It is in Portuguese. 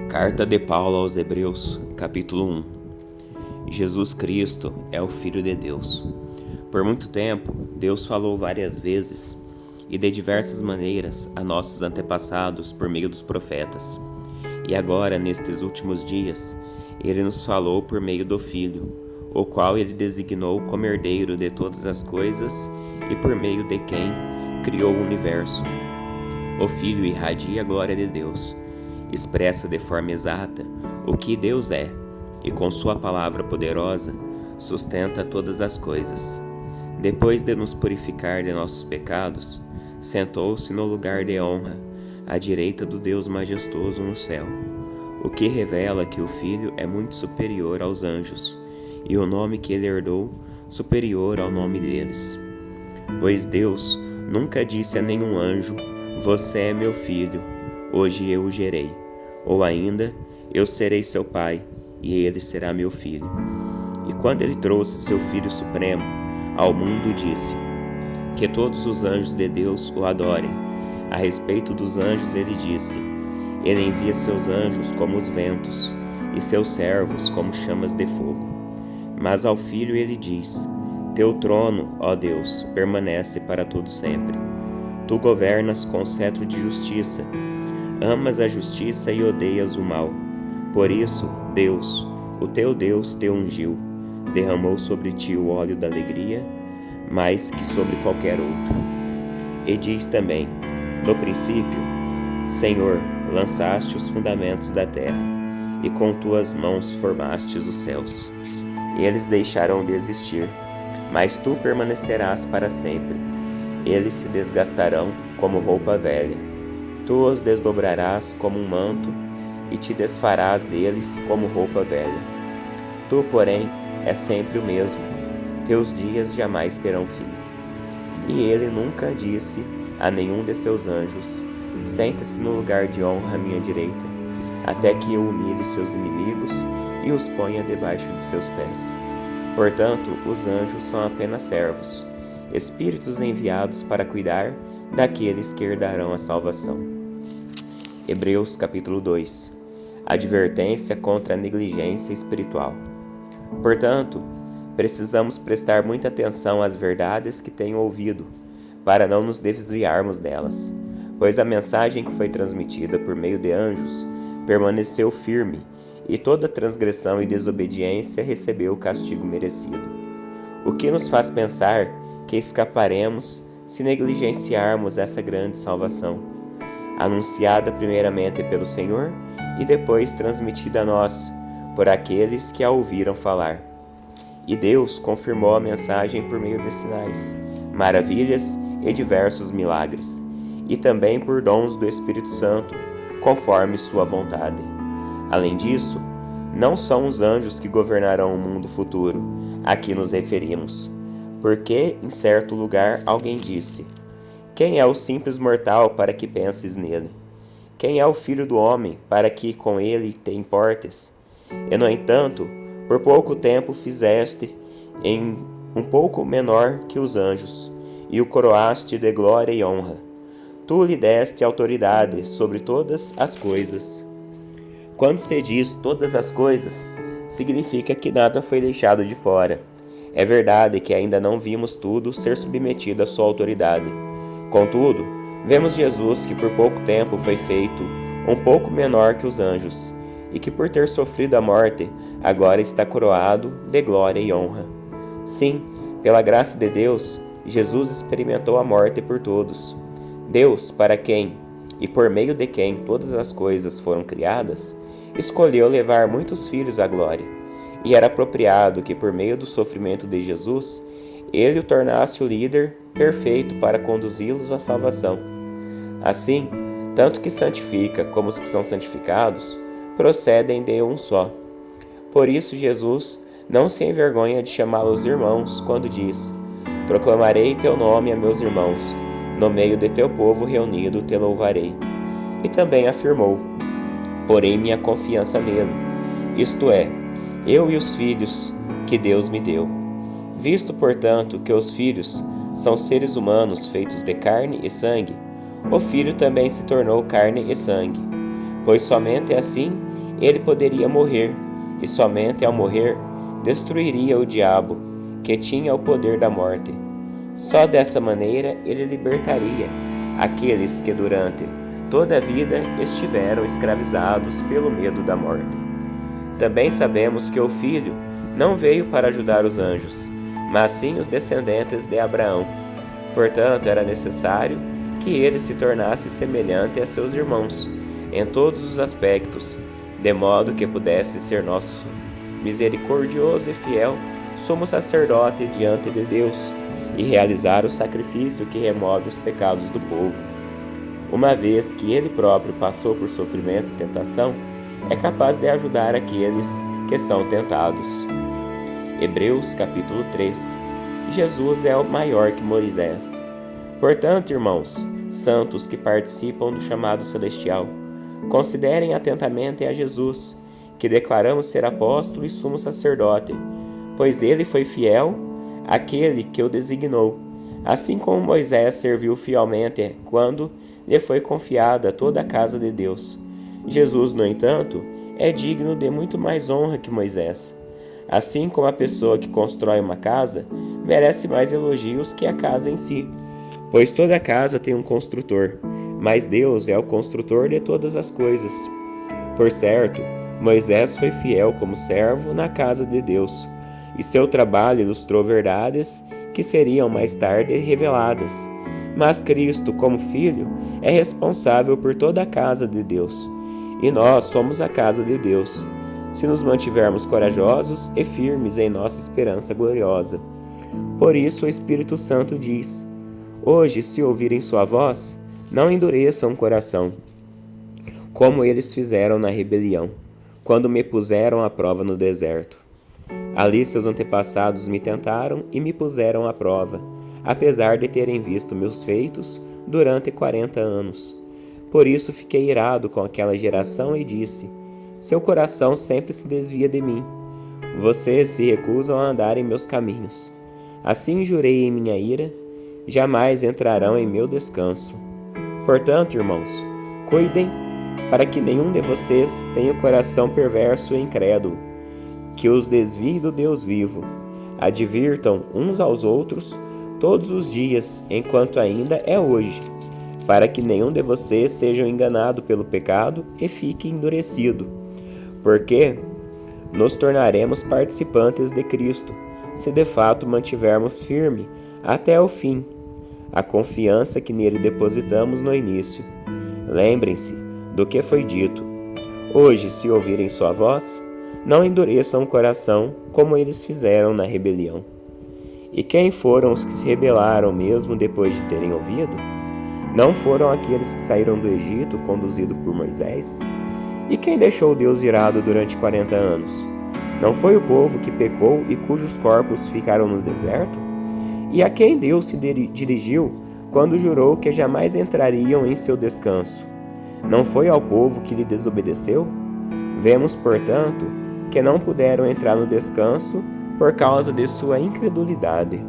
Carta de Paulo aos Hebreus, capítulo 1. Jesus Cristo é o Filho de Deus. Por muito tempo, Deus falou várias vezes e de diversas maneiras a nossos antepassados por meio dos profetas. E agora, nestes últimos dias, Ele nos falou por meio do Filho, o qual Ele designou como herdeiro de todas as coisas e por meio de quem criou o universo. O Filho irradia a glória de Deus, expressa de forma exata o que Deus é, e com sua palavra poderosa sustenta todas as coisas. Depois de nos purificar de nossos pecados, sentou-se no lugar de honra, à direita do Deus majestoso no céu, o que revela que o Filho é muito superior aos anjos, e o nome que ele herdou superior ao nome deles. Pois Deus nunca disse a nenhum anjo: "Você é meu filho, hoje eu o gerei", ou ainda: "Eu serei seu pai, e ele será meu filho". E quando ele trouxe seu Filho Supremo ao mundo, disse: "Que todos os anjos de Deus o adorem". A respeito dos anjos ele disse: "Ele envia seus anjos como os ventos, e seus servos como chamas de fogo". Mas ao Filho ele diz: "Teu trono, ó Deus, permanece para todo sempre. Tu governas com cetro de justiça. Amas a justiça e odeias o mal. Por isso, Deus, o teu Deus, te ungiu, derramou sobre ti o óleo da alegria, mais que sobre qualquer outro". E diz também: "No princípio, Senhor, lançaste os fundamentos da terra, e com tuas mãos formastes os céus. Eles deixarão de existir, mas tu permanecerás para sempre. Eles se desgastarão como roupa velha. Tu os desdobrarás como um manto, e te desfarás deles como roupa velha. Tu, porém, és sempre o mesmo. Teus dias jamais terão fim". E ele nunca disse a nenhum de seus anjos: "Senta-se no lugar de honra à minha direita, até que eu humilhe seus inimigos e os ponha debaixo de seus pés". Portanto, os anjos são apenas servos, espíritos enviados para cuidar daqueles que herdarão a salvação. Hebreus capítulo 2. Advertência contra a negligência espiritual. Portanto, precisamos prestar muita atenção às verdades que tenho ouvido, para não nos desviarmos delas, pois a mensagem que foi transmitida por meio de anjos permaneceu firme, e toda transgressão e desobediência recebeu o castigo merecido. O que nos faz pensar que escaparemos se negligenciarmos essa grande salvação, anunciada primeiramente pelo Senhor e depois transmitida a nós por aqueles que a ouviram falar. E Deus confirmou a mensagem por meio de sinais, maravilhas e diversos milagres, e também por dons do Espírito Santo, conforme sua vontade. Além disso, não são os anjos que governarão o mundo futuro a que nos referimos, porque em certo lugar alguém disse: "Quem é o simples mortal para que penses nele? Quem é o filho do homem para que com ele te importes? E no entanto, por pouco tempo fizeste em um pouco menor que os anjos, e o coroaste de glória e honra. Tu lhe deste autoridade sobre todas as coisas". Quando se diz todas as coisas, significa que nada foi deixado de fora. É verdade que ainda não vimos tudo ser submetido à sua autoridade. Contudo, vemos Jesus que por pouco tempo foi feito um pouco menor que os anjos, e que por ter sofrido a morte, agora está coroado de glória e honra. Sim, pela graça de Deus, Jesus experimentou a morte por todos. Deus, para quem e por meio de quem todas as coisas foram criadas, escolheu levar muitos filhos à glória, e era apropriado que por meio do sofrimento de Jesus, ele o tornasse o líder perfeito para conduzi-los à salvação. Assim, tanto que santifica como os que são santificados procedem de um só. Por isso Jesus não se envergonha de chamá-los irmãos quando diz: "Proclamarei teu nome a meus irmãos, no meio de teu povo reunido te louvarei". E também afirmou: "Porei minha confiança nele, isto é, eu e os filhos que Deus me deu". Visto, portanto, que os filhos são seres humanos feitos de carne e sangue, o Filho também se tornou carne e sangue, pois somente assim ele poderia morrer, e somente ao morrer destruiria o diabo, que tinha o poder da morte. Só dessa maneira ele libertaria aqueles que durante toda a vida estiveram escravizados pelo medo da morte. Também sabemos que o Filho não veio para ajudar os anjos, mas sim os descendentes de Abraão. Portanto, era necessário que ele se tornasse semelhante a seus irmãos em todos os aspectos, de modo que pudesse ser nosso misericordioso e fiel sumo sacerdote diante de Deus e realizar o sacrifício que remove os pecados do povo. Uma vez que ele próprio passou por sofrimento e tentação, é capaz de ajudar aqueles que são tentados. Hebreus capítulo 3. Jesus é o maior que Moisés. Portanto, irmãos, santos que participam do chamado celestial, considerem atentamente a Jesus, que declaramos ser apóstolo e sumo sacerdote, pois ele foi fiel àquele que o designou, assim como Moisés serviu fielmente quando lhe foi confiada toda a casa de Deus. Jesus, no entanto, é digno de muito mais honra que Moisés. Assim como a pessoa que constrói uma casa merece mais elogios que a casa em si, pois toda casa tem um construtor, mas Deus é o construtor de todas as coisas. Por certo, Moisés foi fiel como servo na casa de Deus, e seu trabalho ilustrou verdades que seriam mais tarde reveladas. Mas Cristo, como Filho, é responsável por toda a casa de Deus, e nós somos a casa de Deus, se nos mantivermos corajosos e firmes em nossa esperança gloriosa. Por isso o Espírito Santo diz: hoje, se ouvirem sua voz, não endureçam o coração, como eles fizeram na rebelião, quando me puseram à prova no deserto. Ali seus antepassados me tentaram e me puseram à prova, apesar de terem visto meus feitos durante 40 anos. Por isso fiquei irado com aquela geração e disse: seu coração sempre se desvia de mim. Vocês se recusam a andar em meus caminhos. Assim jurei em minha ira: jamais entrarão em meu descanso. Portanto, irmãos, cuidem para que nenhum de vocês tenha o coração perverso e incrédulo, que os desvie do Deus vivo. Advirtam uns aos outros todos os dias, enquanto ainda é hoje, para que nenhum de vocês seja enganado pelo pecado e fique endurecido. Porque nos tornaremos participantes de Cristo, se de fato mantivermos firme até o fim a confiança que nele depositamos no início. Lembrem-se do que foi dito: hoje, se ouvirem sua voz, não endureçam o coração como eles fizeram na rebelião. E quem foram os que se rebelaram mesmo depois de terem ouvido? Não foram aqueles que saíram do Egito conduzido por Moisés? E quem deixou Deus irado durante 40 anos? Não foi o povo que pecou e cujos corpos ficaram no deserto? E a quem Deus se dirigiu quando jurou que jamais entrariam em seu descanso? Não foi ao povo que lhe desobedeceu? Vemos, portanto, que não puderam entrar no descanso por causa de sua incredulidade.